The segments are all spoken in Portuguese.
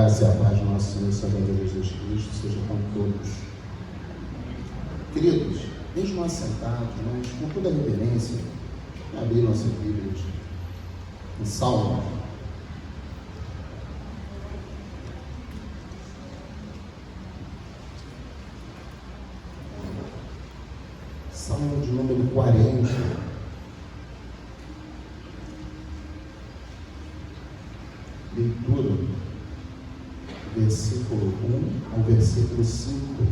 graça e a paz do nosso Senhor e Salvador Jesus Cristo seja com todos. Queridos, mesmo assentados, mas com toda a reverência, abrir nossas Bíblias em Salmo. Salmo de número 40. Leitura, versículo 1 ao versículo 5.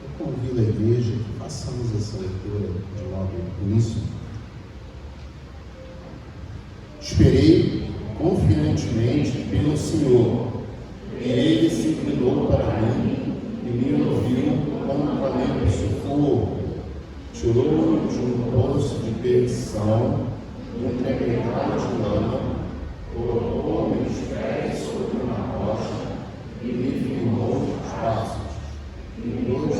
Eu convido a igreja que façamos essa leitura de logo no início. Esperei confiantemente pelo Senhor, e Ele se inclinou para mim e me ouviu como clamei por socorro. Tirou-me de um poço de perdição, de um tremedal de lama, colocou meus pés sobre uma rocha e me firmou os passos. E pôs os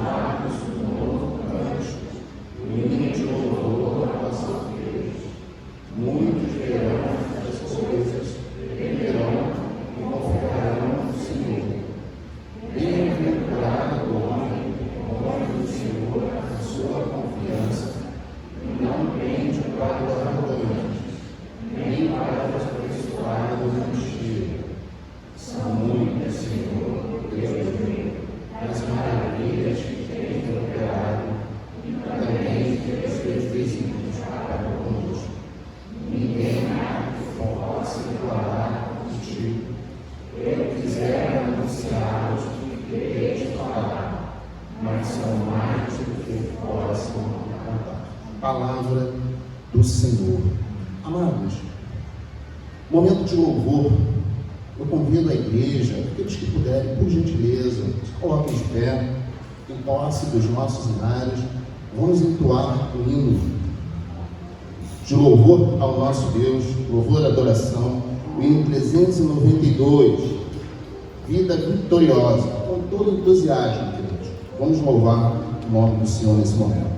lábios um novo cântico, o hino de louvor ao seu Deus. Muitos verão essas coisas, temerão e confiarão no Senhor. Bem-aventurado o homem, do Senhor a sua confiança, e não pende para os arrogantes, nem para os abençoados da mentira. São muitas, Senhor, Deus meu, as maravilhas que tens operado, e também que os teus desígnios para conosco. Ninguém há que possa declarar contigo. Eu quisera anunciá-los e querer te falar, mas são mais do que possam contar. Palavra do Senhor. Amados, momento de louvor. Eu convido a igreja, aqueles que puderem, por gentileza, se coloquem de pé, em posse dos nossos hinários. Vamos entoar o hino de louvor ao nosso Deus, louvor e adoração, o hino 392, Vida Vitoriosa, com todo entusiasmo, queridos. Vamos louvar o nome do Senhor nesse momento.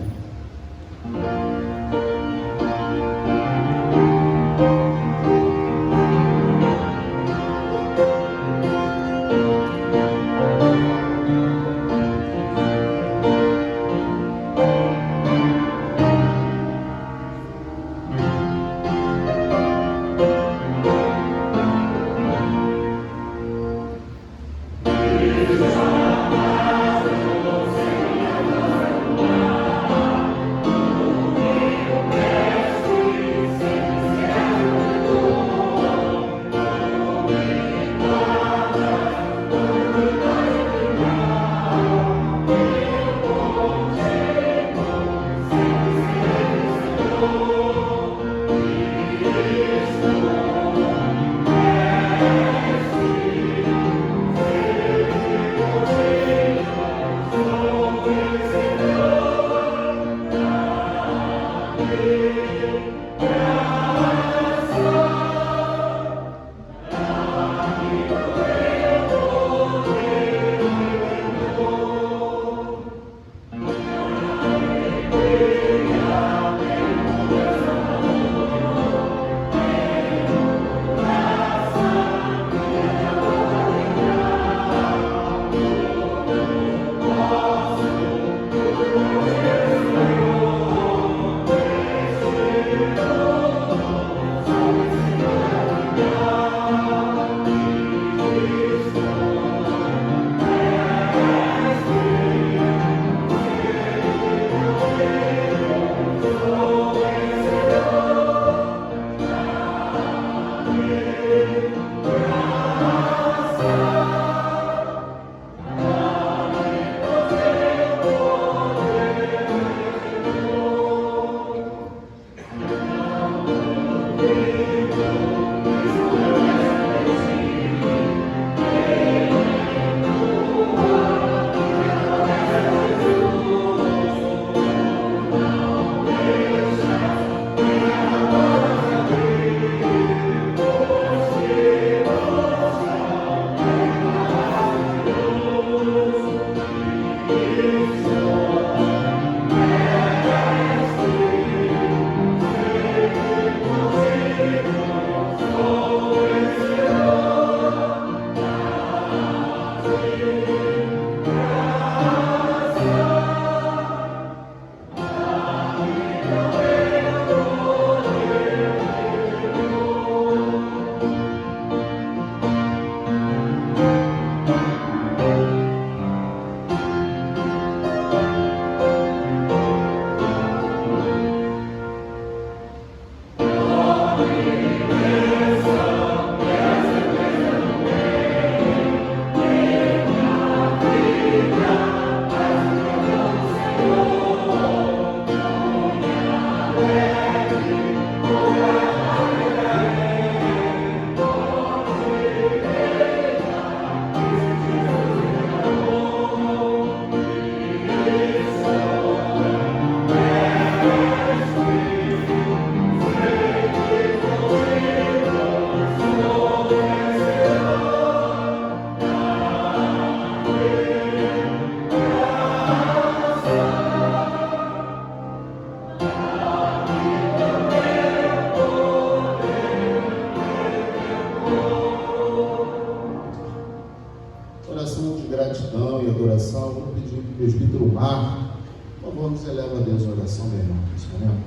adoração, vou pedir para o presbítero Marco, por favor, nos eleva a Deus em oração, meu irmão, nesse momento.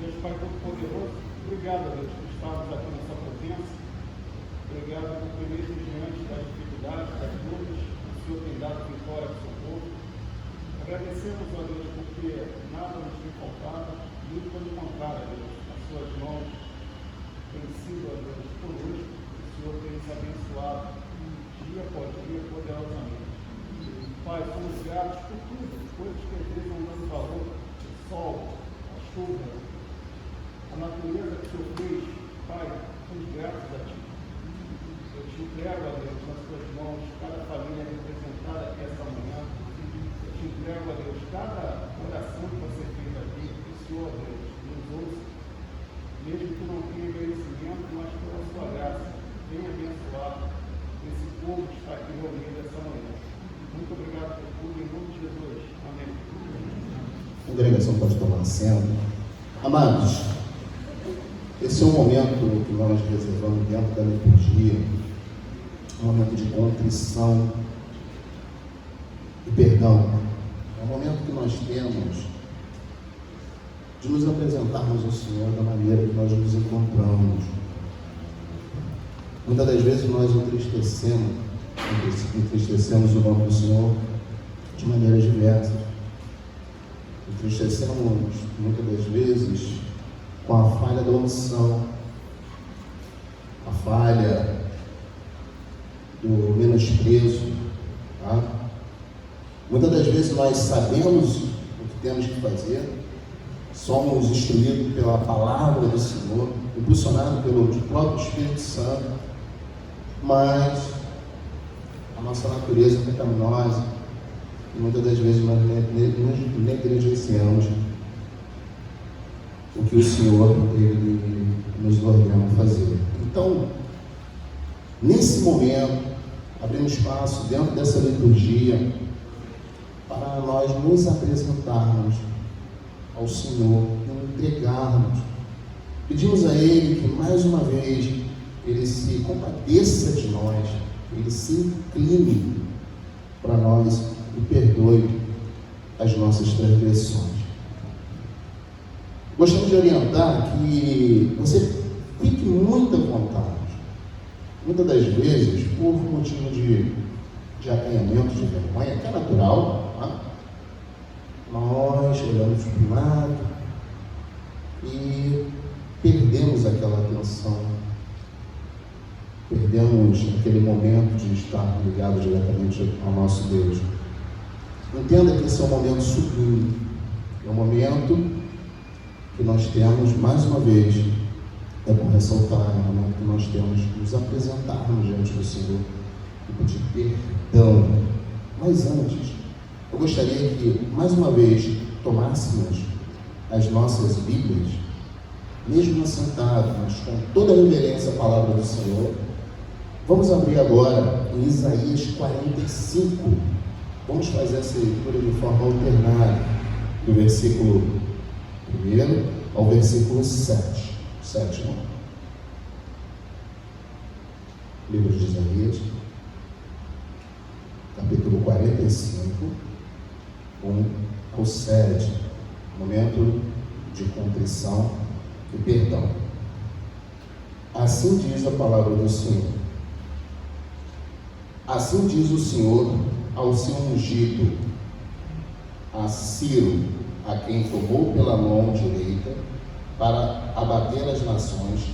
Deus Pai Todo-Poderoso, obrigado, Deus, por estarmos aqui nessa presença. Obrigado por mesmo diante das dificuldades, das lutas, o Senhor tem dado vitória ao seu povo. Agradecemos, ó Deus, porque nada nos tem faltado, muito pelo contrário, Deus, as suas mãos têm sido, ó Deus, conosco, o Senhor tem nos abençoado dia após dia, poderosamente. Pai, somos gratos por tudo, coisas que às vezes não damos valor, o sol, a chuva, a natureza que o Senhor fez. Pai, somos gratos a Ti. Eu te entrego, a Deus, nas Tuas mãos, cada família representada aqui esta manhã. Eu te entrego, a Deus, cada oração que você fez aqui, que o Senhor, Deus, nos ouça, mesmo que não tenha merecimento, mas pela sua graça, venha abençoar esse povo que está aqui reunido essa manhã. Muito obrigado por tudo, em nome de Jesus. Amém. A congregação pode tomar assento. Amados, esse é um momento que nós reservamos dentro da liturgia, um momento de contrição e perdão. É um momento que nós temos de nos apresentarmos ao Senhor da maneira que nós nos encontramos. Muitas das vezes nós entristecemos o nome do Senhor de maneiras diversas. Entristecemos muitas das vezes com a falha da omissão, a falha do menosprezo, tá? Muitas das vezes nós sabemos o que temos que fazer, somos instruídos pela palavra do Senhor, impulsionados pelo próprio Espírito Santo, mas a nossa natureza é pecaminosa e muitas das vezes nós negligenciamos o que o Senhor ele nos ordena fazer. Então, nesse momento, abrimos espaço dentro dessa liturgia para nós nos apresentarmos ao Senhor e entregarmos. Pedimos a Ele que mais uma vez Ele se compadeça de nós, Ele se incline para nós e perdoe as nossas transgressões. Gostaria de orientar que você fique muito à vontade. Muitas das vezes, por motivo de acanhamento, de vergonha, que é natural, tá? Nós olhamos para o lado e perdemos aquela atenção, perdemos aquele momento de estar ligado diretamente ao nosso Deus. Entenda que esse é um momento sublime, é um momento que nós temos, mais uma vez, é bom ressaltar, é um momento que nós temos que nos apresentarmos diante do Senhor e pedir perdão. Mas antes, eu gostaria que, mais uma vez, tomássemos as nossas Bíblias, mesmo assentados, mas com toda a reverência à palavra do Senhor. Vamos abrir agora em Isaías 45. Vamos fazer essa leitura de forma alternada, do versículo 1 ao versículo 7. Livro de Isaías, capítulo 45, 1 ao 7. Momento de contrição e perdão. Assim diz a palavra do Senhor. Assim diz o Senhor ao seu ungido, a Ciro, a quem tomou pela mão direita para abater as nações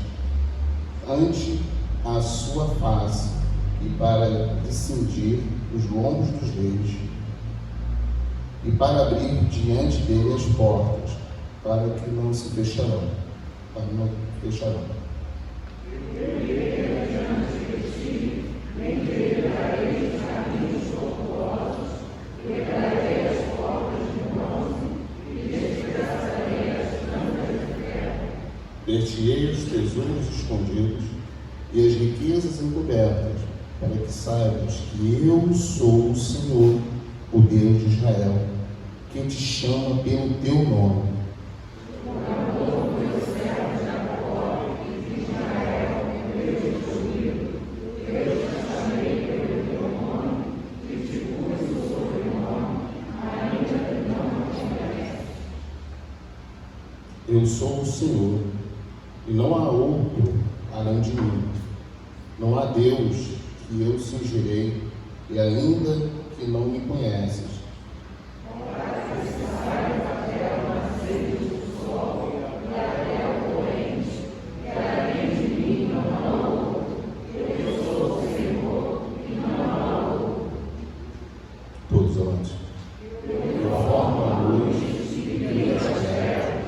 ante a sua face e para descindir os lombos dos reis e para abrir diante dele as portas para que não se fecharão, Ver-te-ei os tesouros escondidos e as riquezas encobertas, para que saibas que eu sou o Senhor, o Deus de Israel, quem te chama pelo teu nome. Eu sou o Senhor, e não há outro além de mim. Não há Deus que eu cingirei, e ainda que não me conheces. Todos antes. Eu formo a luz e crio as trevas,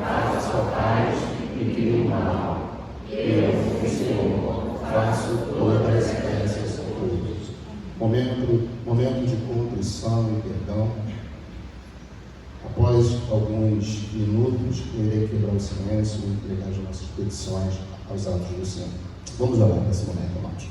faço a paz e crio o mal. Eu, o Senhor, faço todas as espécies ocultas. Momento de contrição e perdão. Após alguns minutos, eu irei quebrar o silêncio e entregar as nossas petições aos atos do Senhor. Vamos orar nesse momento, irmãos.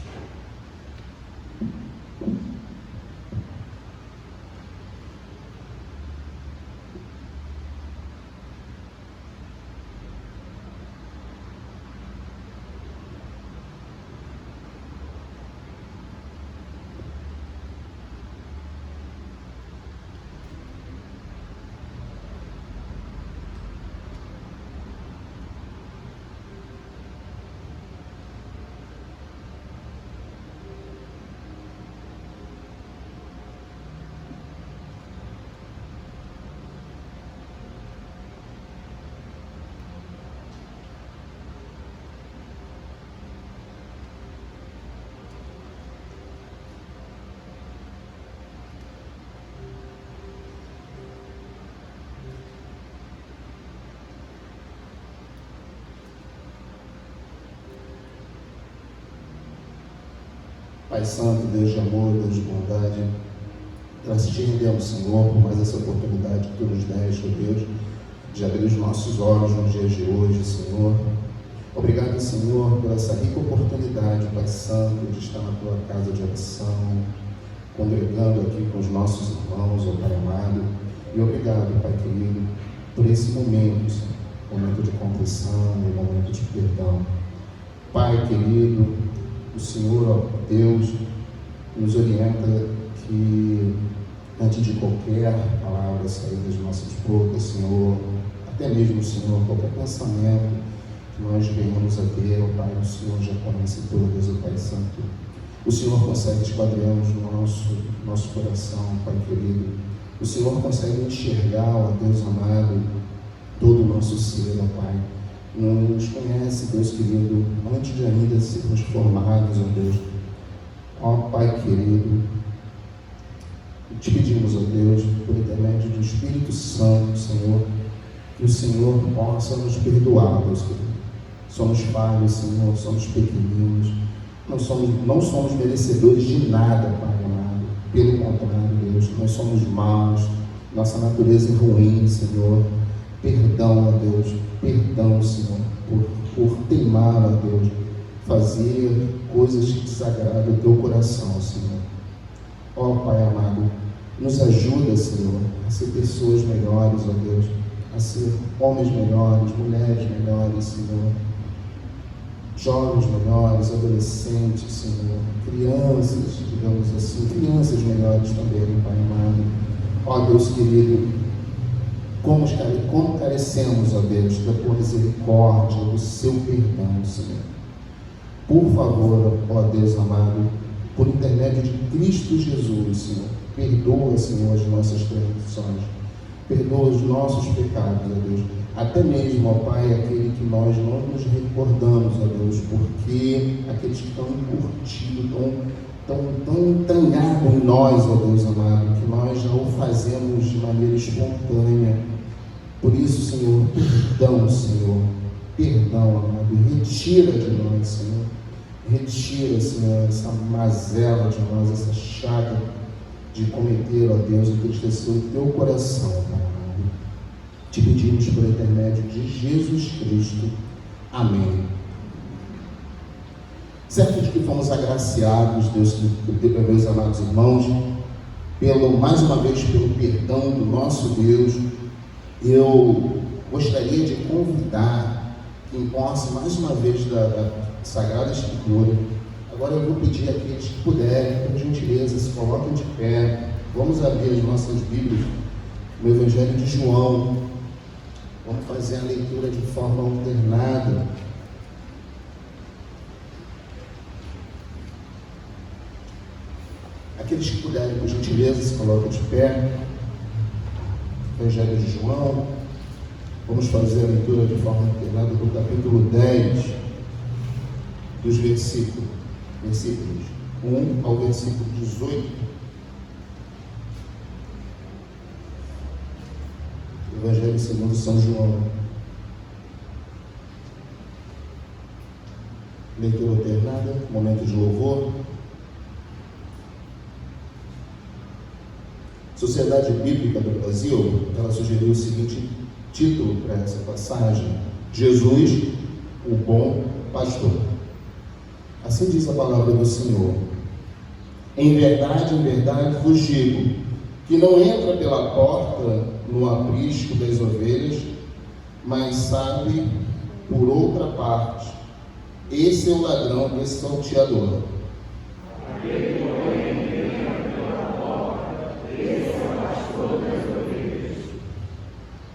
Pai Santo, Deus de amor, Deus de bondade, nós te rendemos, Senhor, por mais essa oportunidade que tu nos deste, ó Deus, de abrir os nossos olhos nos dias de hoje, Senhor. Obrigado, Senhor, por essa rica oportunidade, Pai Santo, de estar na tua casa de oração, congregando aqui com os nossos irmãos, ó Pai amado. E obrigado, Pai querido, por esse momento, Senhor, momento de contrição e momento de perdão. Pai querido, o Senhor, ó Deus, nos orienta que, antes de qualquer palavra sair das nossas bocas, Senhor, até mesmo, Senhor, qualquer pensamento que nós venhamos a ter, ó Pai, o Senhor já conhece todas, ó Pai Santo. O Senhor consegue esquadrinhar o nosso coração, Pai querido. O Senhor consegue enxergar, ó Deus amado, todo o nosso ser, ó Pai. Nos conhece, Deus querido, antes de ainda sermos formados, ó Deus. Ó Pai querido, te pedimos, ó Deus, por intermédio do Espírito Santo, Senhor, que o Senhor possa nos perdoar, Deus querido. Somos falhos, Senhor, somos pequeninos, não somos merecedores de nada, Pai amado. Pelo contrário, Deus, nós somos maus, nossa natureza é ruim, Senhor. Perdão, ó Deus, perdão, Senhor, por teimar, ó Deus, fazer coisas que desagradam o teu coração, Senhor. Ó Pai amado, nos ajuda, Senhor, a ser pessoas melhores, ó Deus, a ser homens melhores, mulheres melhores, Senhor, jovens melhores, adolescentes, Senhor, crianças, digamos assim, crianças melhores também, Pai amado. Ó Deus querido, como carecemos, ó Deus, da tua misericórdia, do seu perdão, Senhor. Por favor, ó Deus amado, por intermédio de Cristo Jesus, Senhor, perdoa, Senhor, as nossas transgressões, perdoa os nossos pecados, ó Deus, até mesmo, ó Pai, aquele que nós não nos recordamos, ó Deus, porque aqueles que estão encurtidos, tão entranhados em nós, ó Deus amado, que nós já o fazemos de maneira espontânea. Por isso, Senhor, perdão, amado, retira de nós, Senhor, retira, Senhor, essa mazela de nós, essa chaga de cometer, ó Deus, entristecer o teu coração, Pai amado. Te pedimos por intermédio de Jesus Cristo. Amém. Certo de que fomos agraciados, meus amados irmãos, mais uma vez pelo perdão do nosso Deus, eu gostaria de convidar quem possa, mais uma vez, da Sagrada Escritura. Agora eu vou pedir àqueles que puderem, por gentileza, se coloquem de pé. Vamos abrir as nossas Bíblias no Evangelho de João, Vamos fazer a leitura de forma alternada. Aqueles que puderem, por gentileza, se colocam de pé. Evangelho de João. Vamos fazer a leitura de forma alternada do capítulo 10, dos versículos 1 ao versículo 18. Evangelho segundo São João. Leitura alternada, momento de louvor. Sociedade Bíblica do Brasil, ela sugeriu o seguinte título para essa passagem: Jesus, o bom pastor. Assim diz a palavra do Senhor: em verdade vos digo, que não entra pela porta no aprisco das ovelhas, mas sabe por outra parte. Esse é o ladrão e salteador.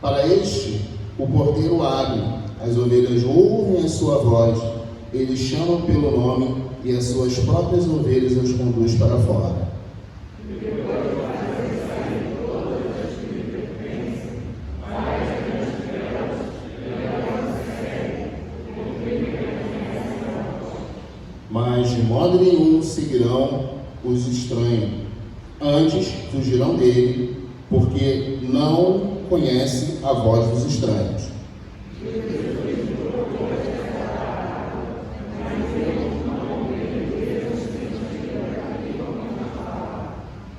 Para este, o porteiro abre, as ovelhas ouvem a sua voz, eles chamam pelo nome e as suas próprias ovelhas os conduz para fora. Mas de modo nenhum seguirão os estranhos, antes fugirão dele, porque não conhece a voz dos estranhos.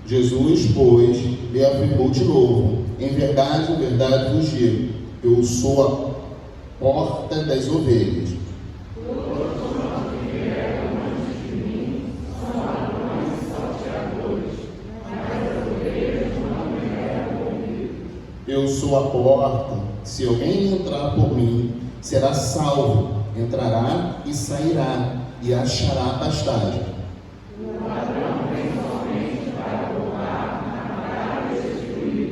Jesus, pois, lhe afirmou de novo: em verdade vos digo, eu sou a porta das ovelhas. Eu sou a porta, se alguém entrar por mim, será salvo, entrará e sairá, e achará pastagem. O ladrão vem somente para roubar, matar e destruir.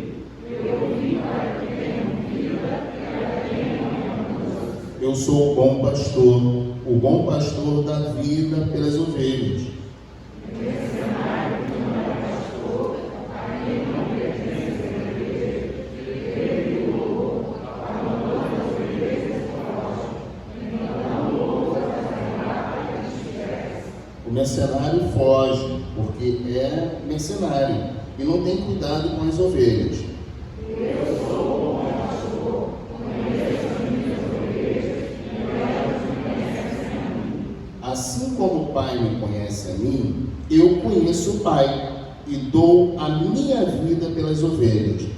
Eu vim para que tenham vida e a tenham em abundância. Eu sou o bom pastor da vida pelas ovelhas. O mercenário foge, porque é mercenário e não tem cuidado com as ovelhas. Eu sou o bom pastor, conheço as minhas ovelhas e elas me conhecem a mim. Assim como o Pai me conhece a mim, eu conheço o Pai e dou a minha vida pelas ovelhas.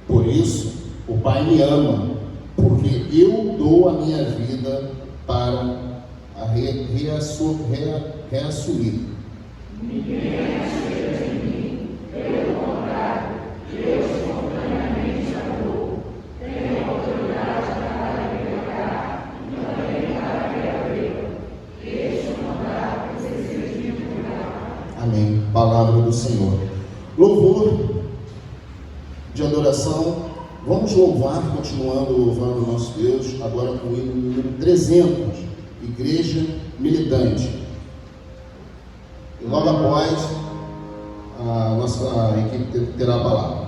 Por isso, o Pai me ama, porque eu dou a minha vida para a reassumir. Ninguém chega de mim, pelo contrário, eu espontaneamente a dou. Tenho autoridade para libertar e também para reabrir. Este mandar precisa de cuidar. Amém. Palavra do Senhor. Louvor de adoração. Vamos louvar, continuando louvando o nosso Deus, agora com o hino número 300, Igreja Militante. E logo após, a nossa equipe terá a palavra.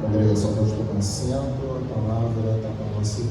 Congregação, pode tomar assento, a palavra está com você.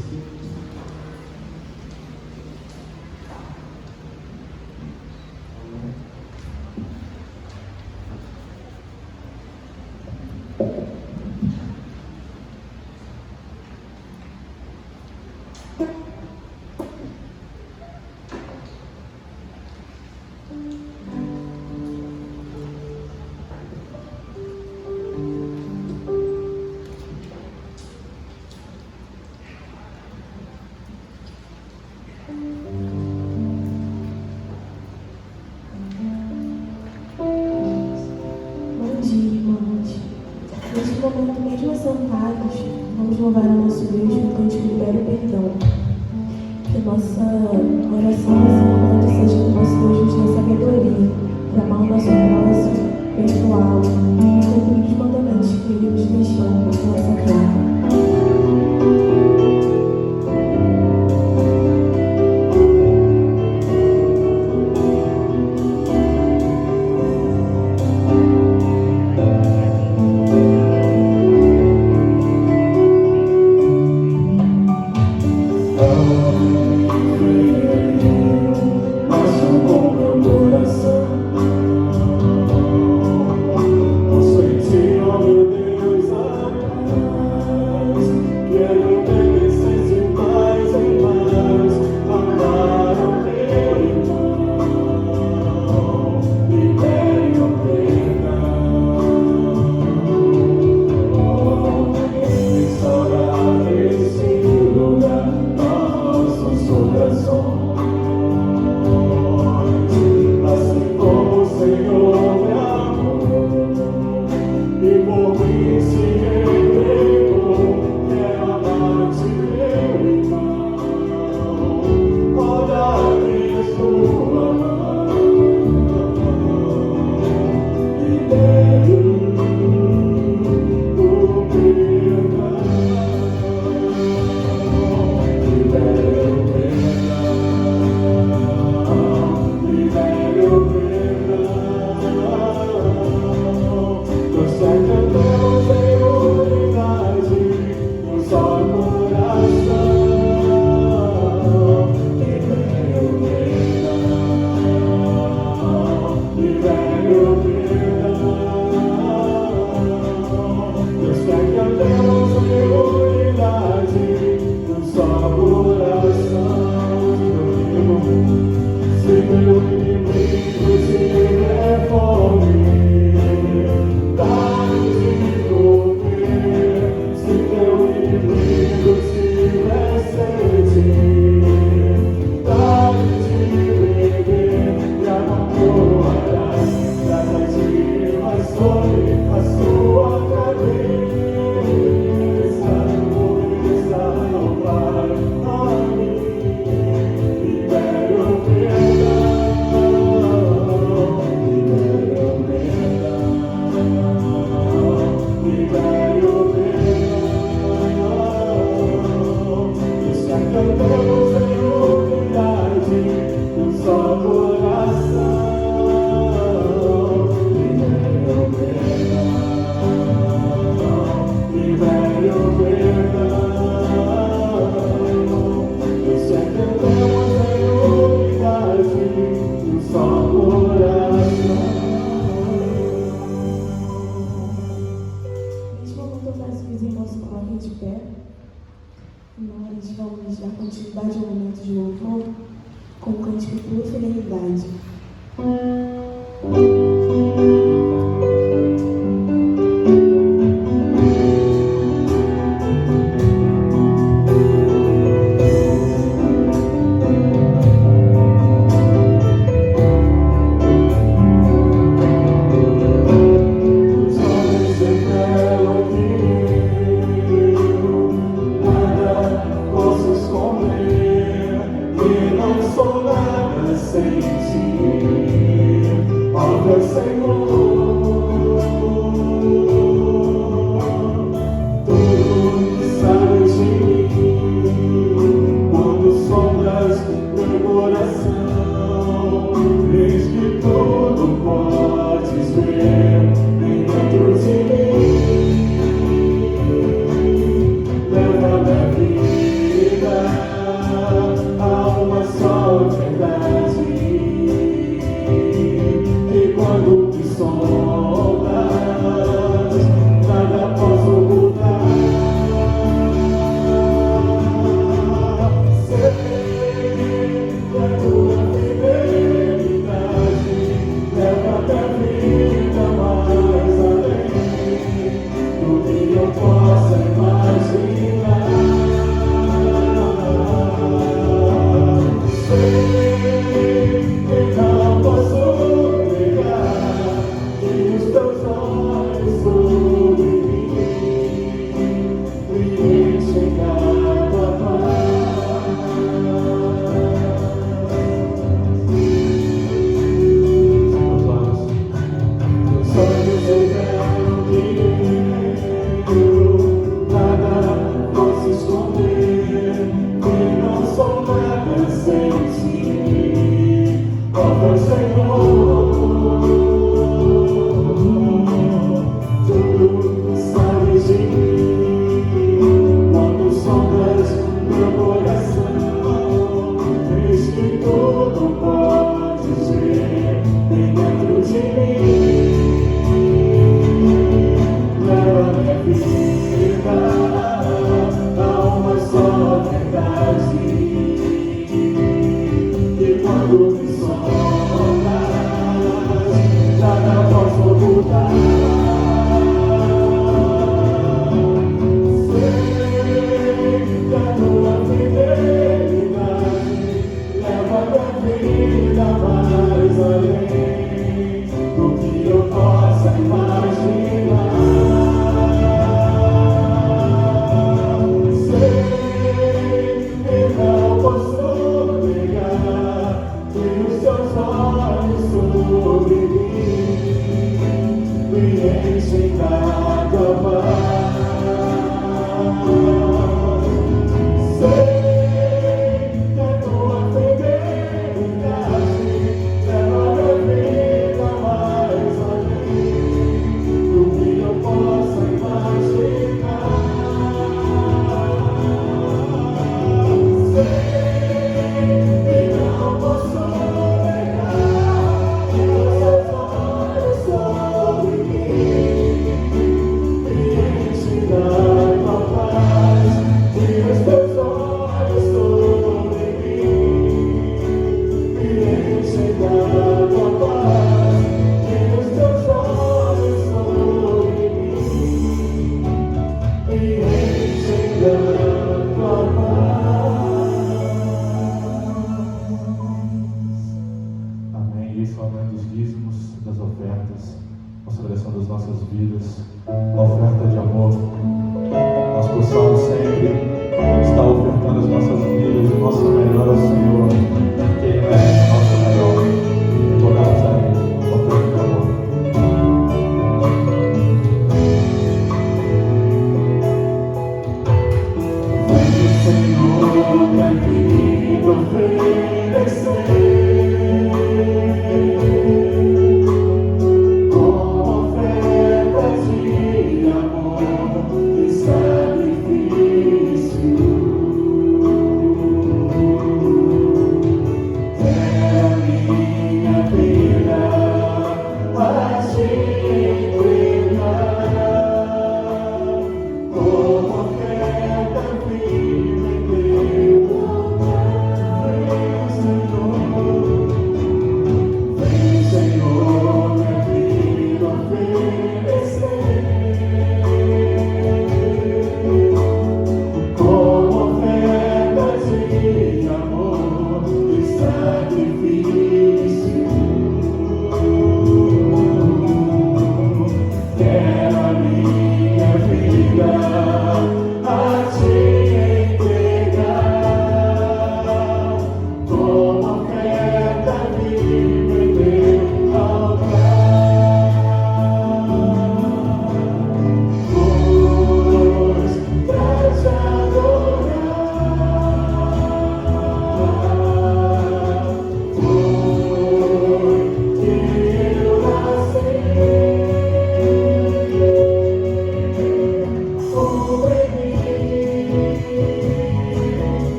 Neste momento, mesmo assentados, vamos louvar ao nosso Deus com o cântico Libera o Perdão. Que nossa oração nesse momento seja que o nosso Deus nos dê sabedoria para amar o nosso próximo, perdoá-lo e cumprir os mandamentos que Ele nos deixou na nossa terra. Mas o bom meu coração pé. Nós vamos dar continuidade ao momento de louvor com o cântico Tua Fidelidade.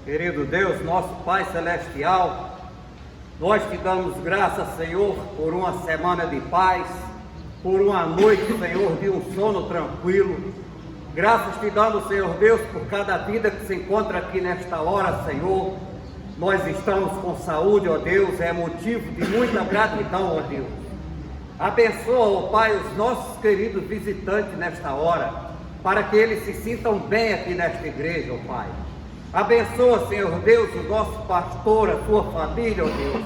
Querido Deus, nosso Pai Celestial, nós te damos graças, Senhor, por uma semana de paz, por uma noite, Senhor, de um sono tranquilo. Graças te damos, Senhor Deus, por cada vida que se encontra aqui nesta hora, Senhor. Nós estamos com saúde, ó Deus, é motivo de muita gratidão, ó Deus. Abençoa, ó Pai, os nossos queridos visitantes nesta hora, para que eles se sintam bem aqui nesta igreja, ó Pai. Abençoa, Senhor Deus, o nosso pastor, a sua família, ó Deus.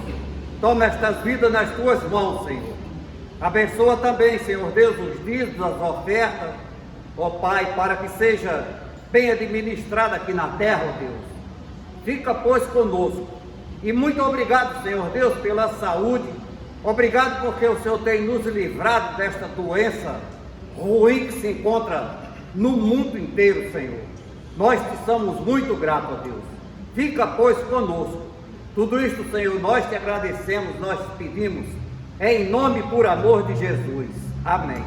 Toma estas vidas nas tuas mãos, Senhor. Abençoa também, Senhor Deus, os dízimos, as ofertas, ó Pai, para que seja bem administrada aqui na terra, ó Deus. Fica, pois, conosco. E muito obrigado, Senhor Deus, pela saúde. Obrigado porque o Senhor tem nos livrado desta doença ruim que se encontra no mundo inteiro, Senhor. Nós te somos muito gratos, ó Deus. Fica, pois, conosco. Tudo isto, Senhor, nós te agradecemos, nós te pedimos, em nome e por amor de Jesus. Amém.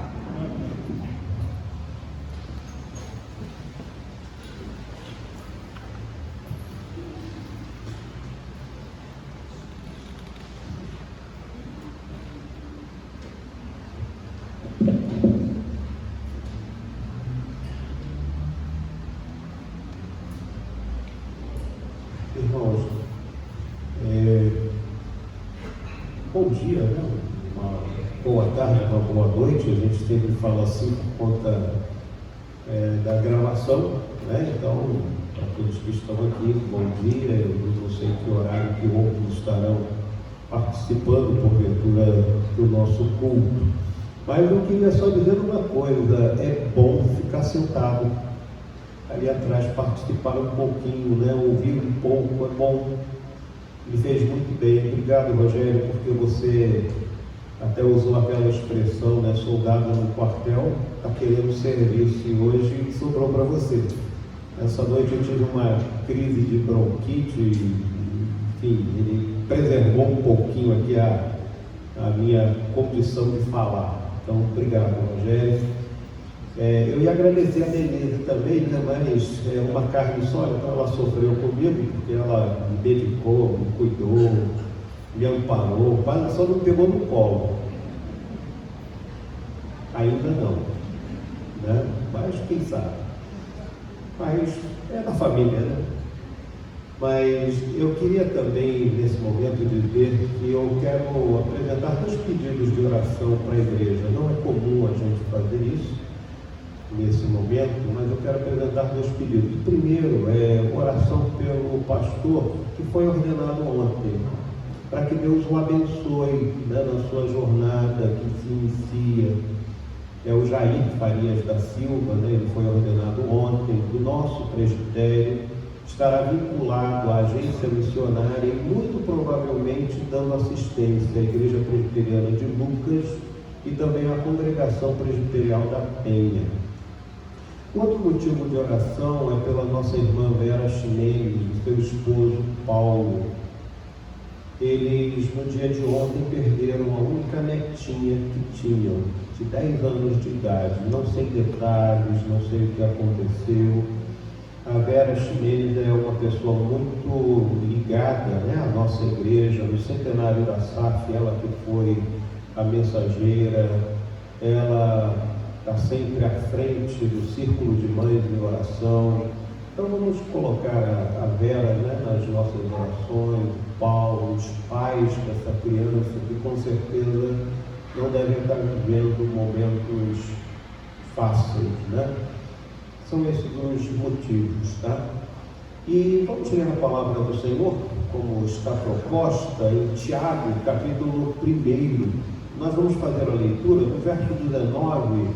Irmãos, bom dia, né? Uma boa tarde, uma boa noite. A gente sempre fala assim por conta da gravação, né? Então, para todos que estão aqui, bom dia. Eu não sei que horário que outros estarão participando, porventura, do nosso culto. Mas eu queria só dizer uma coisa: é bom ficar sentado ali atrás, participar um pouquinho, né? Ouvir um pouco, é bom. Me fez muito bem. Obrigado, Rogério, porque você até usou aquela expressão, né? Soldado no quartel, está querendo serviço, e hoje sobrou para você. Essa noite eu tive uma crise de bronquite, enfim, ele preservou um pouquinho aqui a minha condição de falar. Então, obrigado, Rogério. Eu ia agradecer a Denise também, né? Mas uma carne só, então ela sofreu comigo, porque ela me dedicou, me cuidou, me amparou, mas só não pegou no colo. Ainda não, né? Mas quem sabe? Mas é da família, né? Mas eu queria também, nesse momento, dizer que eu quero apresentar 2 pedidos de oração para a igreja. Não é comum a gente fazer isso nesse momento, mas eu quero apresentar 2 pedidos. O primeiro é oração pelo pastor que foi ordenado ontem, para que Deus o abençoe, né, na sua jornada que se inicia. É o Jair Farias da Silva, né? Ele foi ordenado ontem, do nosso presbitério, estará vinculado à agência missionária e muito provavelmente dando assistência à Igreja Presbiteriana de Lucas e também à Congregação Presbiterial da Penha. Outro motivo de oração é pela nossa irmã Vera Ximenes e seu esposo Paulo. Eles, no dia de ontem, perderam a única netinha que tinham, de 10 anos de idade. Não sei detalhes, não sei o que aconteceu. A Vera Ximenes é uma pessoa muito ligada, né, à nossa igreja, no centenário da SAF, ela que foi a mensageira, ela está sempre à frente do círculo de mães em oração. Então vamos colocar a Vera, né, nas nossas orações, o Paulo, os pais dessa criança que com certeza não devem estar vivendo momentos fáceis, né? São esses os motivos, tá? E vamos ler a palavra do Senhor, como está proposta em Tiago, capítulo 1. Nós vamos fazer a leitura do verso 19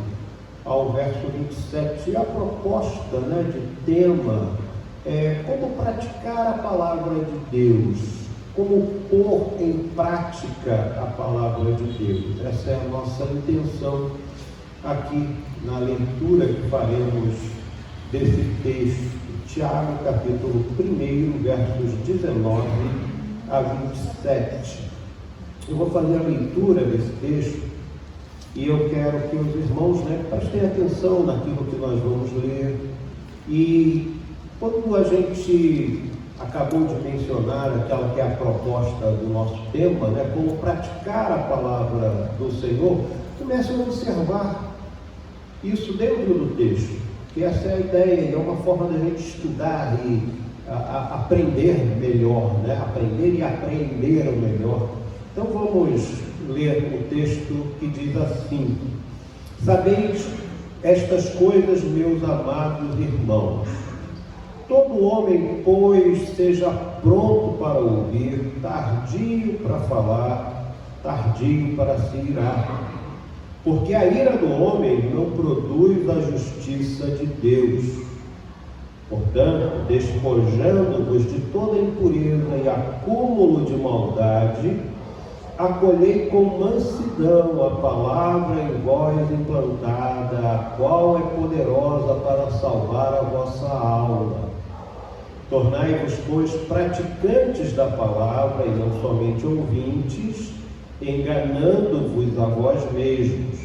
ao verso 27. E a proposta, né, de tema é como praticar a palavra de Deus, como pôr em prática a palavra de Deus. Essa é a nossa intenção aqui na leitura que faremos desse texto, Tiago, capítulo 1, versos 19 a 27. Eu vou fazer a leitura desse texto e eu quero que os irmãos, né, prestem atenção naquilo que nós vamos ler. E quando a gente acabou de mencionar, aquela que é a proposta do nosso tema, né? Como praticar a palavra do Senhor, comece a observar isso dentro do texto, que essa é a ideia, é uma forma da gente estudar e aprender melhor, né? Aprender e aprender melhor. Então vamos ler o texto que diz assim: sabeis estas coisas, meus amados irmãos. Todo homem, pois, seja pronto para ouvir, tardio para falar, tardio para se irar. Porque a ira do homem não produz a justiça de Deus. Portanto, despojando-vos de toda impureza e acúmulo de maldade, acolhei com mansidão a palavra em vós implantada, a qual é poderosa para salvar a vossa alma. Tornai-vos, pois, praticantes da palavra e não somente ouvintes, enganando-vos a vós mesmos.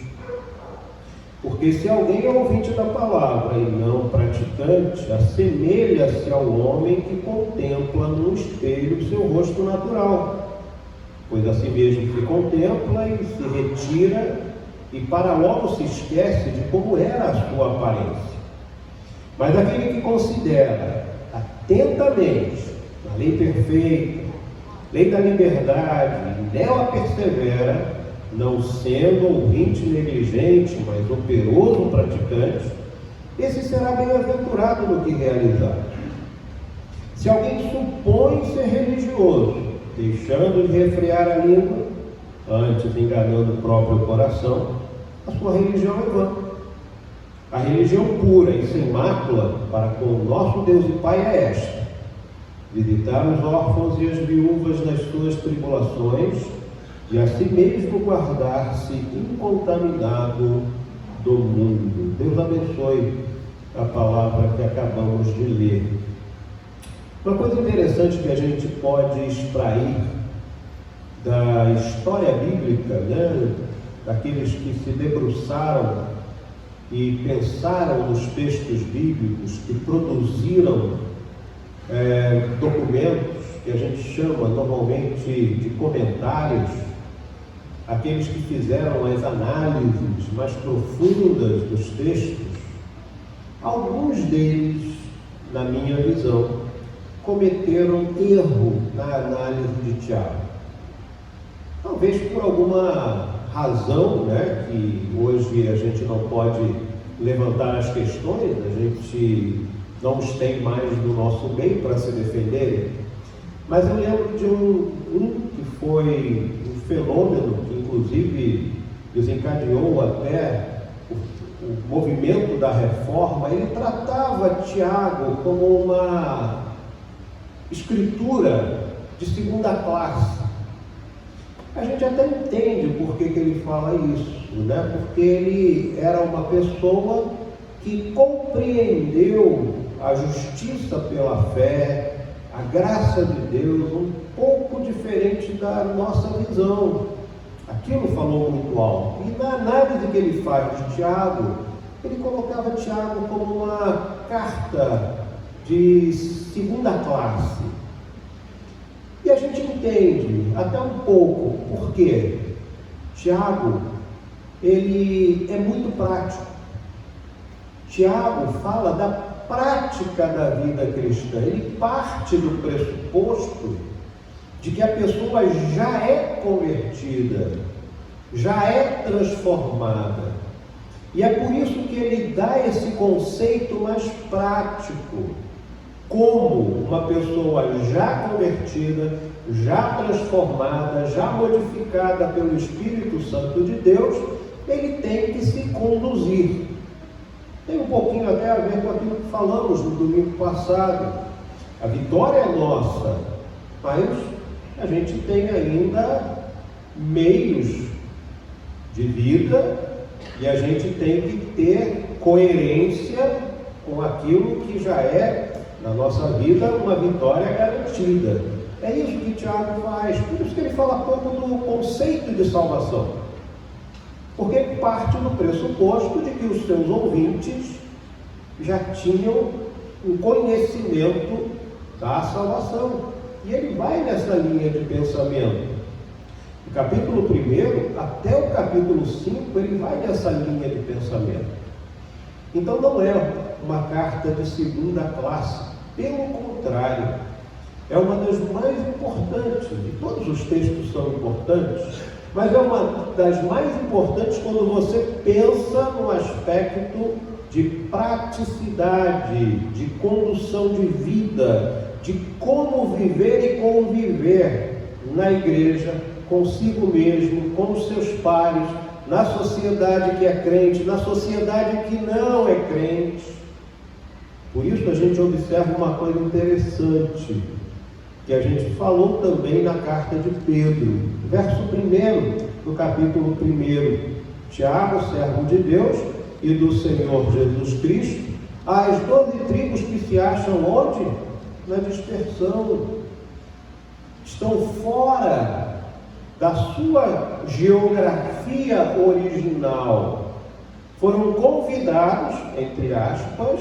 Porque se alguém é ouvinte da palavra e não praticante, assemelha-se ao homem que contempla no espelho o seu rosto natural. Pois a si mesmo se contempla e se retira, e para logo se esquece de como era a sua aparência. Mas aquele que considera atentamente a lei perfeita, lei da liberdade, e nela persevera, não sendo ouvinte negligente, mas operoso praticante, esse será bem-aventurado no que realizar. Se alguém supõe ser religioso, deixando de refrear a língua, antes enganando o próprio coração, a sua religião é vã. A religião pura e sem mácula para com o nosso Deus e Pai é esta: visitar os órfãos e as viúvas nas suas tribulações, e a si mesmo guardar-se incontaminado do mundo. Deus abençoe a palavra que acabamos de ler. Uma coisa interessante que a gente pode extrair da história bíblica, né, daqueles que se debruçaram e pensaram nos textos bíblicos, que produziram documentos que a gente chama normalmente de comentários, aqueles que fizeram as análises mais profundas dos textos, alguns deles, na minha visão, cometeram erro na análise de Tiago. Talvez por alguma razão, né, que hoje a gente não pode levantar as questões, a gente não os tem mais no nosso meio para se defenderem. Mas eu lembro de um que foi um fenômeno que inclusive desencadeou até o movimento da reforma. Ele tratava Tiago como uma escritura de segunda classe. A gente até entende por que ele fala isso, né? Porque ele era uma pessoa que compreendeu a justiça pela fé, a graça de Deus, um pouco diferente da nossa visão. Aquilo falou muito alto. E na análise que ele faz de Tiago, ele colocava Tiago como uma carta de segunda classe. E a gente entende até um pouco por quê. Tiago, ele é muito prático. Tiago fala da prática da vida cristã. Ele parte do pressuposto de que a pessoa já é convertida, já é transformada. E é por isso que ele dá esse conceito mais prático. Como uma pessoa já convertida, já transformada, já modificada pelo Espírito Santo de Deus, ele tem que se conduzir. Tem um pouquinho até a ver com aquilo que falamos no domingo passado. A vitória é nossa, mas a gente tem ainda meios de vida e a gente tem que ter coerência com aquilo que já é, na nossa vida, uma vitória garantida. É isso que Tiago faz. Por isso que ele fala pouco do conceito de salvação. Porque parte do pressuposto de que os seus ouvintes já tinham um conhecimento da salvação. E ele vai nessa linha de pensamento. Do capítulo 1 até o capítulo 5, ele vai nessa linha de pensamento. Então não é uma carta de segunda classe, pelo contrário, é uma das mais importantes, e todos os textos são importantes, mas é uma das mais importantes quando você pensa no aspecto de praticidade, de condução de vida, de como viver e conviver na igreja, consigo mesmo, com os seus pares, na sociedade que é crente, na sociedade que não é crente. Por isso a gente observa uma coisa interessante, que a gente falou também na carta de Pedro, verso 1 do capítulo 1. Tiago, servo de Deus e do Senhor Jesus Cristo, às 12 tribos que se acham onde? Na dispersão. Estão fora da sua geografia original. Foram convidados, entre aspas,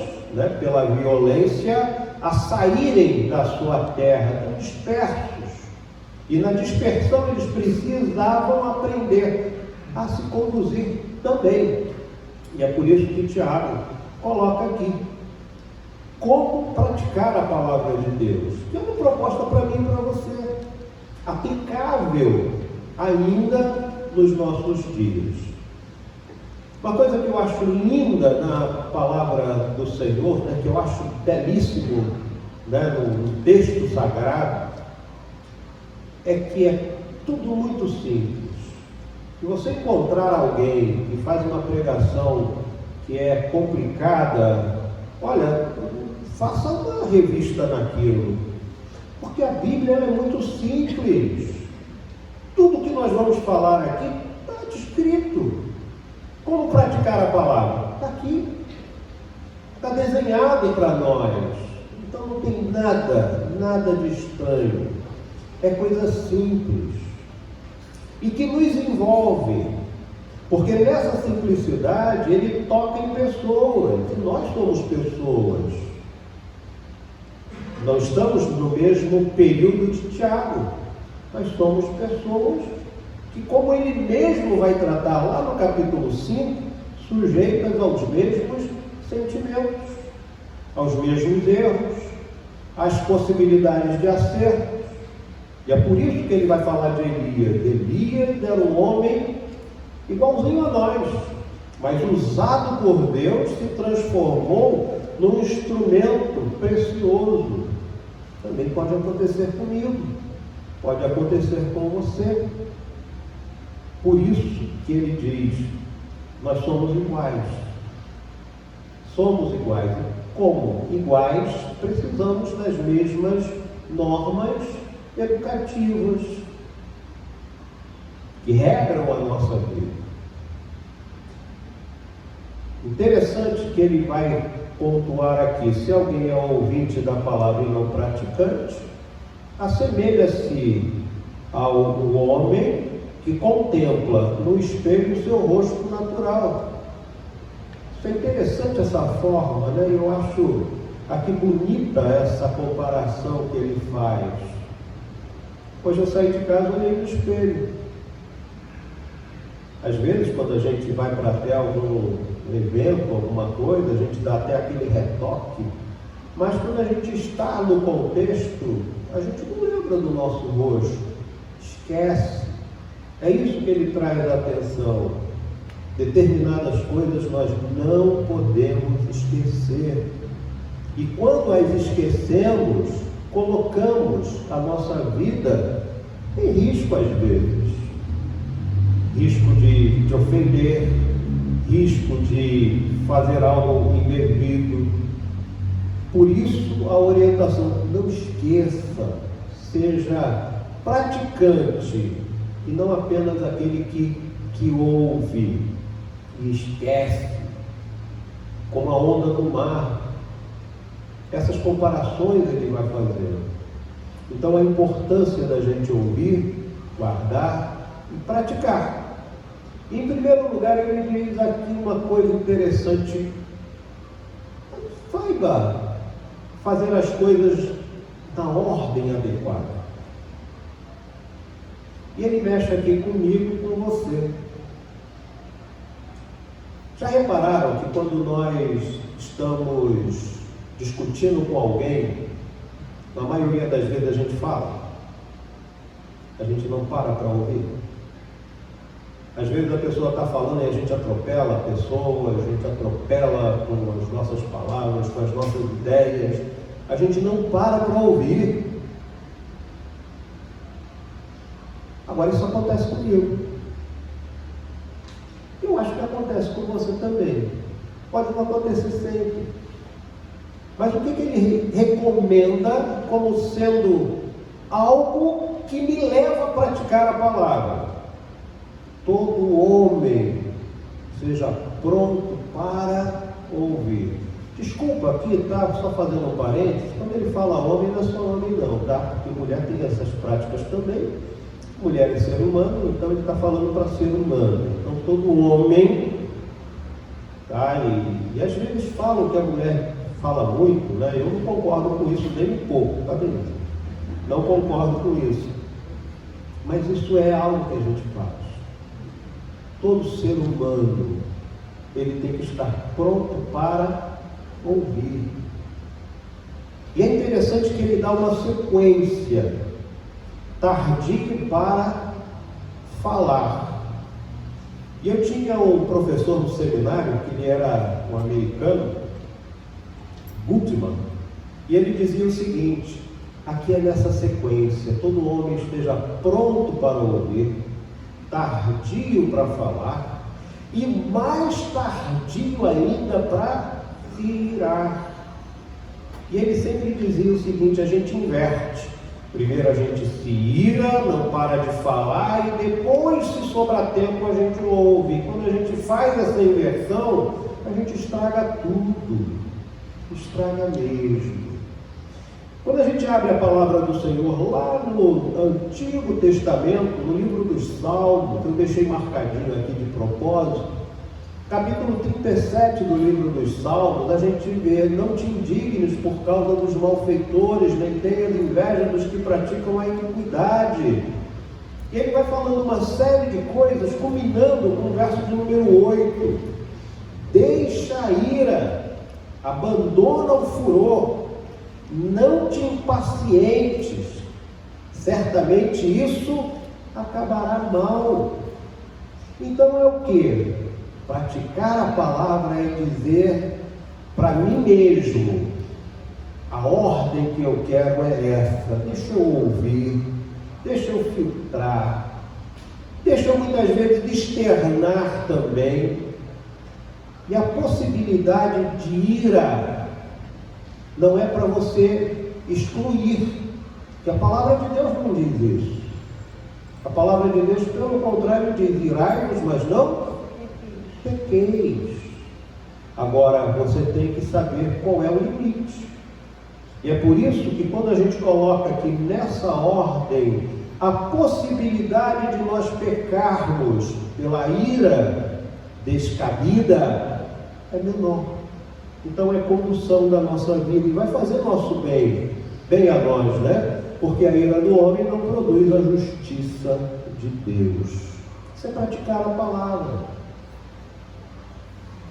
pela violência, a saírem da sua terra, dispersos. E na dispersão eles precisavam aprender a se conduzir também. E é por isso que Tiago coloca aqui como praticar a palavra de Deus, que é uma proposta para mim e para você, aplicável ainda nos nossos dias. Uma coisa que eu acho linda na palavra do Senhor, que eu acho belíssimo no texto sagrado, é que é tudo muito simples. Se você encontrar alguém que faz uma pregação que é complicada, olha, faça uma revista naquilo, porque a Bíblia é muito simples. Tudo que nós vamos falar aqui está descrito. Como praticar a palavra? Está aqui. Está desenhado para nós. Então não tem nada de estranho. É coisa simples. E que nos envolve. Porque nessa simplicidade ele toca em pessoas. E nós somos pessoas. Não estamos no mesmo período de Tiago. Nós somos pessoas que, como ele mesmo vai tratar lá no capítulo 5, sujeitas aos mesmos sentimentos, aos mesmos erros, às possibilidades de acerto. E é por isso que ele vai falar de Elias. Elias era um homem igualzinho a nós, mas usado por Deus se transformou num instrumento precioso. Também pode acontecer comigo, pode acontecer com você. Por isso que ele diz, nós somos iguais. Somos iguais. Como iguais, precisamos das mesmas normas educativas que regram a nossa vida. Interessante que ele vai pontuar aqui, se alguém é ouvinte da palavra e não praticante, assemelha-se ao homem que contempla no espelho o seu rosto natural. Isso é interessante, essa forma, Eu acho aqui bonita essa comparação que ele faz. Hoje eu saí de casa e olhei no espelho. Às vezes, quando a gente vai para até algum evento, alguma coisa, a gente dá até aquele retoque. Mas quando a gente está no contexto, a gente não lembra do nosso rosto. Esquece. É isso que ele traz a atenção. Determinadas coisas nós não podemos esquecer. E quando as esquecemos, colocamos a nossa vida em risco às vezes. Risco de ofender, risco de fazer algo indevido. Por isso a orientação, não esqueça, seja praticante e não apenas aquele que ouve e esquece, como a onda do mar. Essas comparações ele vai fazendo. Então a importância da gente ouvir, guardar e praticar. Em primeiro lugar, ele diz aqui uma coisa interessante: saiba fazer as coisas na ordem adequada. E ele mexe aqui comigo e com você. Já repararam que quando nós estamos discutindo com alguém, na maioria das vezes a gente fala, a gente não para ouvir? Às vezes a pessoa está falando e a gente atropela a pessoa, a gente atropela com as nossas palavras, com as nossas ideias, a gente não para ouvir. Agora isso acontece comigo. Eu acho que acontece com você também. Pode não acontecer sempre. Mas o que ele recomenda como sendo algo que me leva a praticar a palavra? Todo homem seja pronto para ouvir. Desculpa, aqui está só fazendo um parênteses. Quando ele fala homem, não é só homem não, tá? Porque mulher tem essas práticas também. Mulher é ser humano, então ele está falando para ser humano. Então todo homem, tá? E às vezes falam que a mulher fala muito, né? Eu não concordo com isso nem um pouco, tá bem? Não concordo com isso. Mas isso é algo que a gente faz. Todo ser humano, ele tem que estar pronto para ouvir. E é interessante que ele dá uma sequência: tardio para falar. E eu tinha um professor no seminário, que ele era um americano, Bultmann, e ele dizia o seguinte: aqui é nessa sequência, todo homem esteja pronto para ouvir, tardio para falar e mais tardio ainda para se irar. E ele sempre dizia o seguinte: a gente inverte. Primeiro a gente se ira, não para de falar, e depois, se sobrar tempo, a gente ouve. E quando a gente faz essa inversão, a gente estraga tudo. Estraga mesmo. Quando a gente abre a palavra do Senhor lá no Antigo Testamento, no livro dos Salmos, eu deixei marcadinho aqui de propósito, capítulo 37 do livro dos Salmos, a gente vê: não te indignes por causa dos malfeitores, nem tenhas inveja dos que praticam a iniquidade. E ele vai falando uma série de coisas, culminando com o verso de número 8. Deixa a ira, abandona o furor, não te impacientes, certamente isso acabará mal. Então é o que? Praticar a palavra é dizer para mim mesmo: a ordem que eu quero é essa, deixa eu ouvir, deixa eu filtrar, deixa eu muitas vezes externar também. E a possibilidade de ira não é para você excluir, que a palavra de Deus não diz isso. A palavra de Deus, pelo contrário, diz: irai-vos, mas não pequeis. Agora, você tem que saber qual é o limite. E é por isso que quando a gente coloca aqui nessa ordem a possibilidade de nós pecarmos pela ira descabida, é menor. Então é condução da nossa vida e vai fazer nosso bem a nós, né? Porque a ira do homem não produz a justiça de Deus. Isso é praticar a palavra.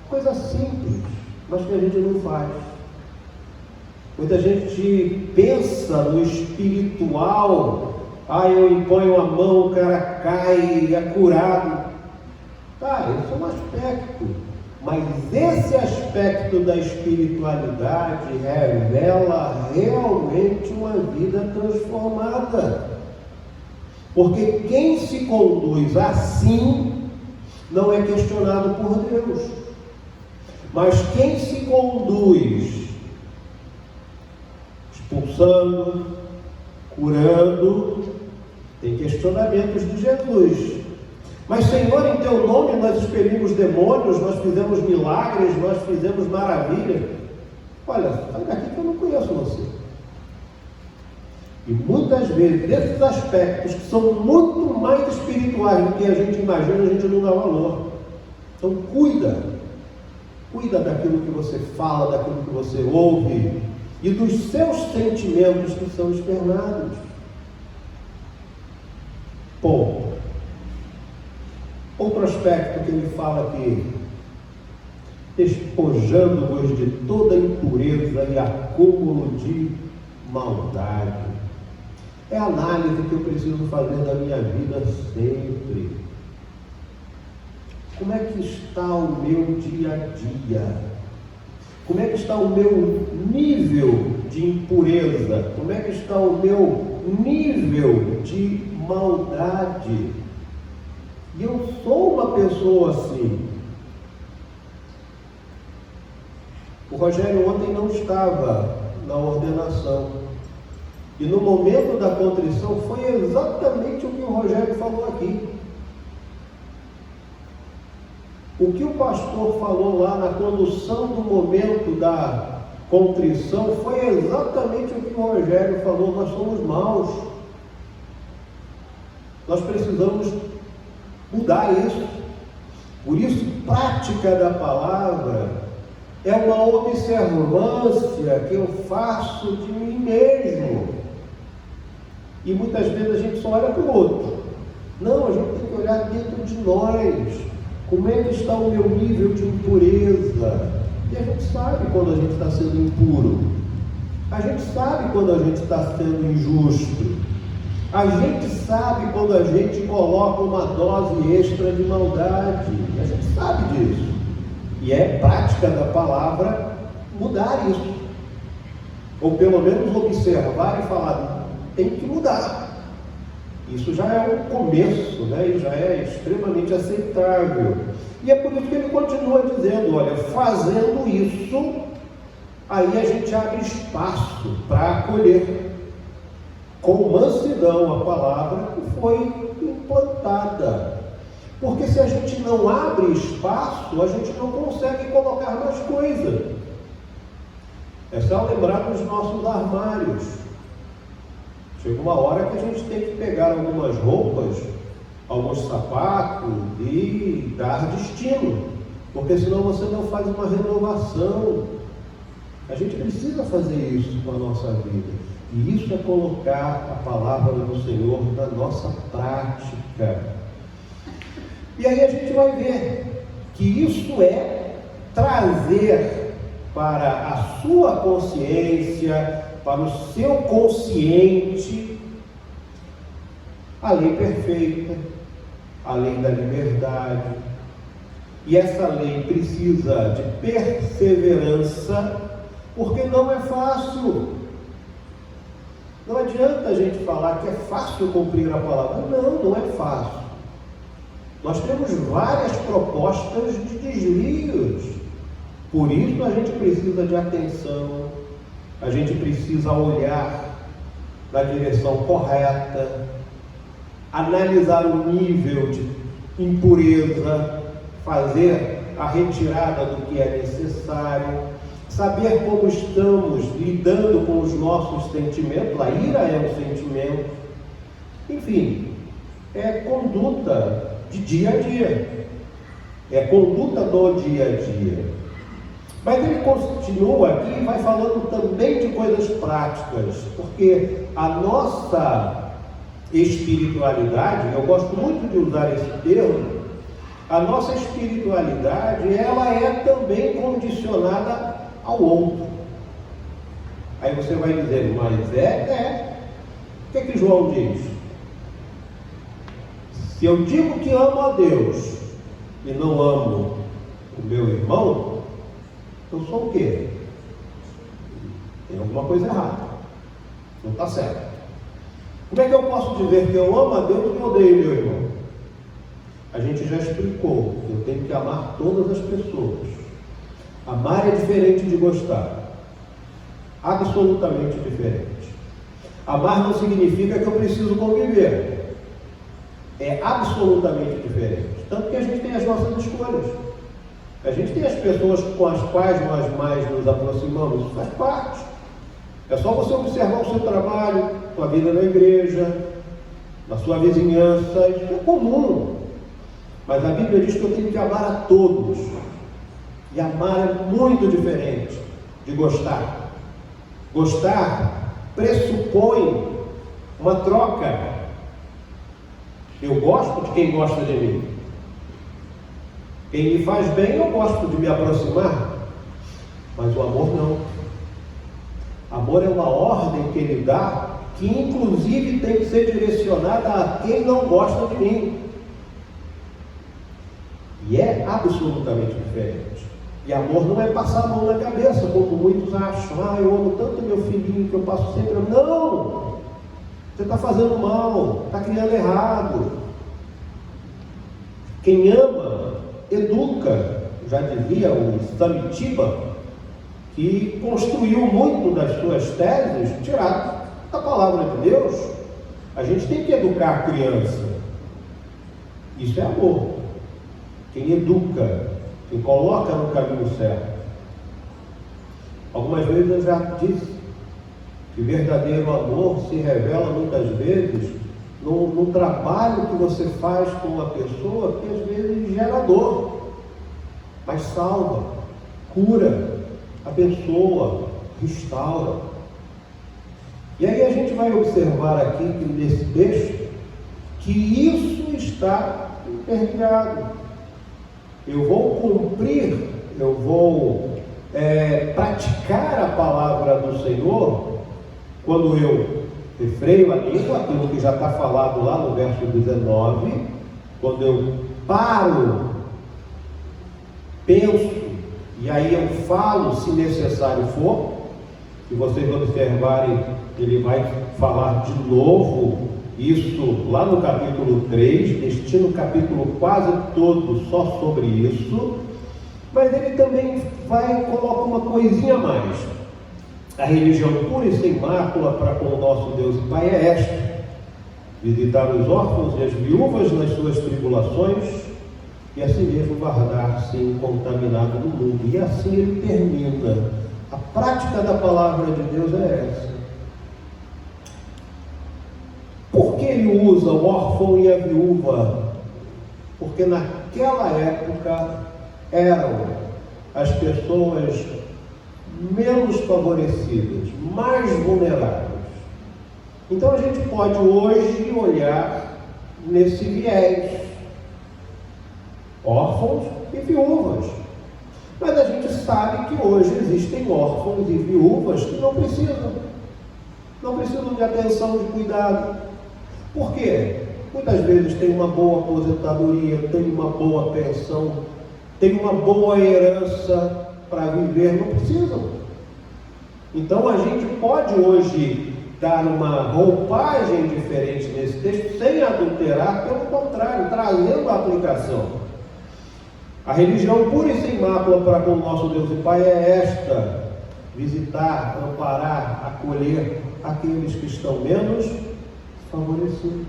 Coisa simples, mas que a gente não faz. Muita gente pensa no espiritual: eu imponho a mão, o cara cai, é curado. Tá, esse é um aspecto. Mas esse aspecto da espiritualidade revela realmente uma vida transformada. Porque quem se conduz assim não é questionado por Deus. Mas quem se conduz expulsando, curando, tem questionamentos de Jesus. Mas, Senhor, em Teu nome nós expelimos demônios, nós fizemos milagres, nós fizemos maravilhas. Olha, sai daqui que eu não conheço você. E muitas vezes, esses aspectos que são muito mais espirituais do que a gente imagina, a gente não dá valor. Então, cuida daquilo que você fala, daquilo que você ouve. e dos seus sentimentos que são externados. Ponto. Outro aspecto que ele fala aqui: despojando-vos de toda impureza e acúmulo de maldade. É a análise que eu preciso fazer da minha vida sempre. Como é que está o meu dia a dia? Como é que está o meu nível de impureza? Como é que está o meu nível de maldade? E eu sou uma pessoa assim. O Rogério ontem não estava na ordenação. E no momento da contrição foi exatamente o que o Rogério falou aqui. O que o pastor falou lá na condução do momento da contrição foi exatamente o que o Rogério falou. Nós somos maus. Nós precisamos mudar isso. Por isso, prática da palavra é uma observância que eu faço de mim mesmo. E muitas vezes a gente só olha para o outro. Não, a gente tem que olhar dentro de nós. Como é que está o meu nível de impureza? E a gente sabe quando a gente está sendo impuro. A gente sabe quando a gente está sendo injusto. A gente sabe quando a gente coloca uma dose extra de maldade. A gente sabe disso. E é prática da palavra mudar isso. Ou pelo menos observar e falar, tem que mudar. Isso já é um começo, né? E já é extremamente aceitável. E é por isso que ele continua dizendo, olha, fazendo isso, aí a gente abre espaço para acolher com mansidão a palavra que foi implantada. Porque se a gente não abre espaço, a gente não consegue colocar mais coisa. É só lembrar dos nossos armários. Chega uma hora que a gente tem que pegar algumas roupas, alguns sapatos e dar destino, porque senão você não faz uma renovação. A gente precisa fazer isso com a nossa vida. E isso é colocar a palavra do Senhor na nossa prática. E aí a gente vai ver que isso é trazer para a sua consciência, para o seu consciente, a lei perfeita, a lei da liberdade. E essa lei precisa de perseverança, porque não é fácil. Não adianta a gente falar que é fácil cumprir a palavra. Não, não é fácil. Nós temos várias propostas de desvios. Por isso a gente precisa de atenção. A gente precisa olhar na direção correta, analisar o nível de impureza, fazer a retirada do que é necessário, saber como estamos lidando com os nossos sentimentos. A ira é um sentimento. Enfim, é conduta de dia a dia, é conduta do dia a dia. Mas ele continua aqui e vai falando também de coisas práticas, porque a nossa espiritualidade, eu gosto muito de usar esse termo, a nossa espiritualidade, ela é também condicionada ao outro. Aí você vai dizer, mas o que João diz? Se eu digo que amo a Deus e não amo o meu irmão, eu sou o quê? Tem alguma coisa errada. Não está certo. Como é que eu posso dizer que eu amo a Deus e odeio meu irmão? A gente já explicou que eu tenho que amar todas as pessoas. Amar é diferente de gostar. Absolutamente diferente. Amar não significa que eu preciso conviver. É absolutamente diferente. Tanto que a gente tem as nossas escolhas. A gente tem as pessoas com as quais nós mais nos aproximamos, isso faz parte. É só você observar o seu trabalho, sua vida na igreja, na sua vizinhança, isso é comum. Mas a Bíblia diz que eu tenho que amar a todos. E amar é muito diferente de gostar. Gostar pressupõe uma troca. Eu gosto de quem gosta de mim. Quem me faz bem, eu gosto de me aproximar. Mas o amor não. Amor é uma ordem que ele dá, que inclusive tem que ser direcionada a quem não gosta de mim. E é absolutamente diferente. E amor não é passar a mão na cabeça, como muitos acham. Eu amo tanto meu filhinho que eu passo sempre... Não! Você está fazendo mal, está criando errado. Quem ama, educa. Já dizia o Samitiba, que construiu muito das suas teses tirado da palavra de Deus. A gente tem que educar a criança. Isso é amor. Quem educa, quem coloca no caminho certo. Algumas vezes eu já disse que verdadeiro amor se revela muitas vezes no trabalho que você faz com uma pessoa que às vezes gera dor, mas salva, cura, abençoa, restaura. E aí a gente vai observar aqui nesse texto que isso está interligado. Eu vou cumprir, eu vou praticar a palavra do Senhor quando eu refreio a língua, aquilo que já está falado lá no verso 19, quando eu paro, penso, e aí eu falo se necessário for. Se vocês observarem, ele vai falar de novo isso lá no capítulo 3, destina o capítulo quase todo só sobre isso, mas ele também coloca uma coisinha a mais. A religião pura e sem mácula para com o nosso Deus e Pai é esta: visitar os órfãos e as viúvas nas suas tribulações e assim mesmo guardar-se incontaminado do mundo. E assim ele termina. A prática da palavra de Deus é essa. Por que ele usa o órfão e a viúva? Porque naquela época eram as pessoas menos favorecidas, mais vulneráveis. Então a gente pode hoje olhar nesse viés: órfãos e viúvas. Mas a gente sabe que hoje existem órfãos e viúvas que não precisam de atenção, de cuidado. Por quê? Muitas vezes tem uma boa aposentadoria, tem uma boa pensão, tem uma boa herança para viver, não precisam. Então a gente pode hoje dar uma roupagem diferente nesse texto, sem adulterar, pelo contrário, trazendo a aplicação. A religião pura e sem mácula para com o nosso Deus e Pai é esta: visitar, amparar, acolher aqueles que estão menos favorecidos.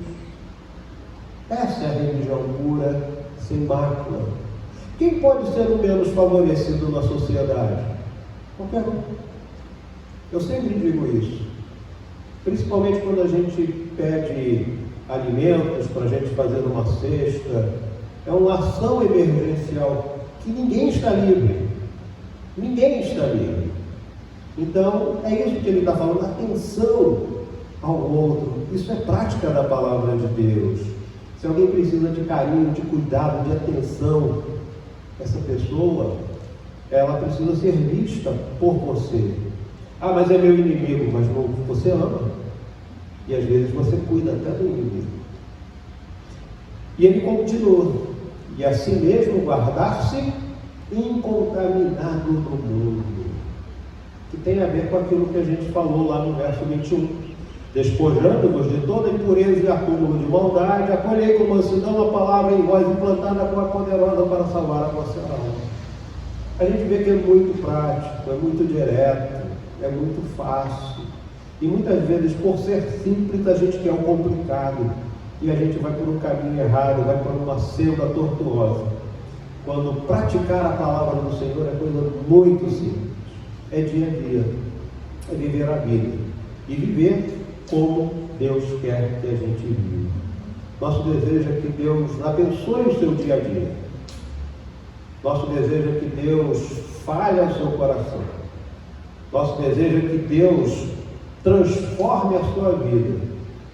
Essa é a religião pura, sem mácula. Quem pode ser o menos favorecido na sociedade? Qualquer um. Eu sempre digo isso, principalmente quando a gente pede alimentos para a gente fazer uma cesta. É uma ação emergencial que ninguém está livre. Ninguém está livre. Então, é isso que ele está falando: atenção ao outro. Isso é prática da palavra de Deus. Se alguém precisa de carinho, de cuidado, de atenção, essa pessoa, ela precisa ser vista por você. Mas é meu inimigo. Mas você ama. E às vezes você cuida até do inimigo. E ele continua: e assim mesmo guardar-se incontaminado do mundo. Que tem a ver com aquilo que a gente falou lá no verso 21. Despojando-vos de toda impureza e acúmulo de maldade, acolhei com mansidão a palavra em vós implantada com a poderosa para salvar a vossa alma. A gente vê que é muito prático, é muito direto, é muito fácil. E muitas vezes, por ser simples, a gente quer o complicado. E a gente vai por um caminho errado, vai por uma senda tortuosa. Quando praticar a palavra do Senhor é coisa muito simples. É dia a dia. É viver a vida. E viver como Deus quer que a gente viva. Nosso desejo é que Deus abençoe o seu dia a dia. Nosso desejo é que Deus fale ao seu coração. Nosso desejo é que Deus transforme a sua vida,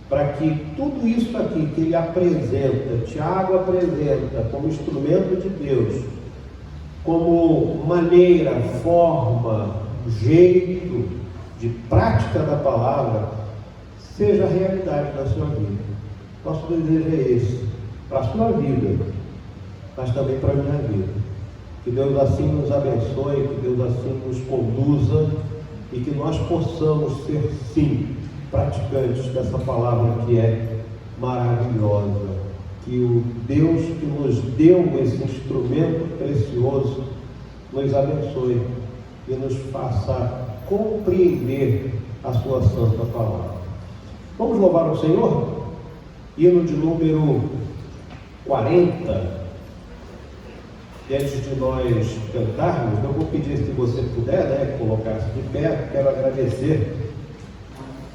para que tudo isso aqui que Ele apresenta, Tiago apresenta como instrumento de Deus, como maneira, forma, jeito de prática da palavra, seja realidade na sua vida. Nosso desejo é esse, para a sua vida, mas também para a minha vida. Que Deus assim nos abençoe, que Deus assim nos conduza e que nós possamos ser, sim, praticantes dessa palavra que é maravilhosa. Que o Deus que nos deu esse instrumento precioso nos abençoe e nos faça compreender a sua santa palavra. Vamos louvar o Senhor? Hino de número 40. E antes de nós cantarmos, eu vou pedir, se você puder, colocar-se de pé. Quero agradecer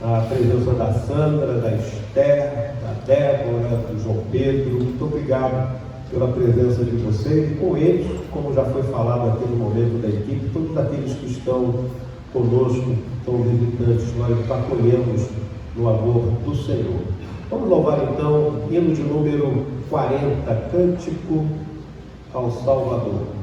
a presença da Sandra, da Esther, da Débora, do João Pedro. Muito obrigado pela presença de vocês. E com eles, como já foi falado aqui no momento da equipe, todos aqueles que estão conosco, são visitantes, nós acolhemos no amor do Senhor. Vamos louvar então, hino de número 40, Cântico ao Salvador.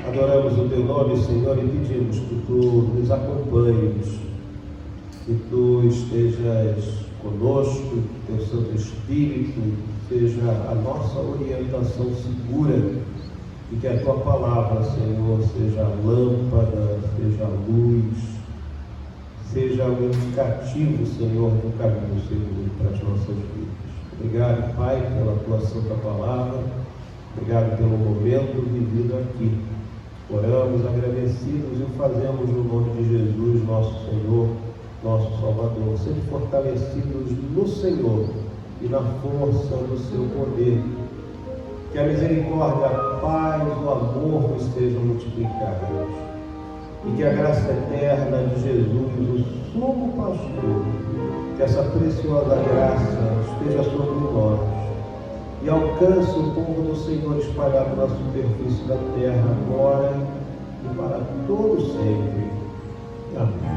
Adoramos o Teu nome, Senhor, e pedimos que Tu nos acompanhes, que Tu estejas conosco, que Teu Santo Espírito seja a nossa orientação segura e que a Tua palavra, Senhor, seja lâmpada, seja luz, seja um indicativo, Senhor, do caminho seguro para as nossas vidas. Obrigado, Pai, pela Tua santa palavra. Obrigado pelo momento vivido aqui. Oramos agradecidos e o fazemos no nome de Jesus, nosso Senhor, nosso Salvador, sempre fortalecidos no Senhor e na força do seu poder. Que a misericórdia, a paz, o amor estejam multiplicados. E que a graça eterna de Jesus, o sumo pastor, que essa preciosa graça esteja sobre nós e alcance o povo do Senhor espalhado na superfície da terra, agora e para todo sempre. Amém.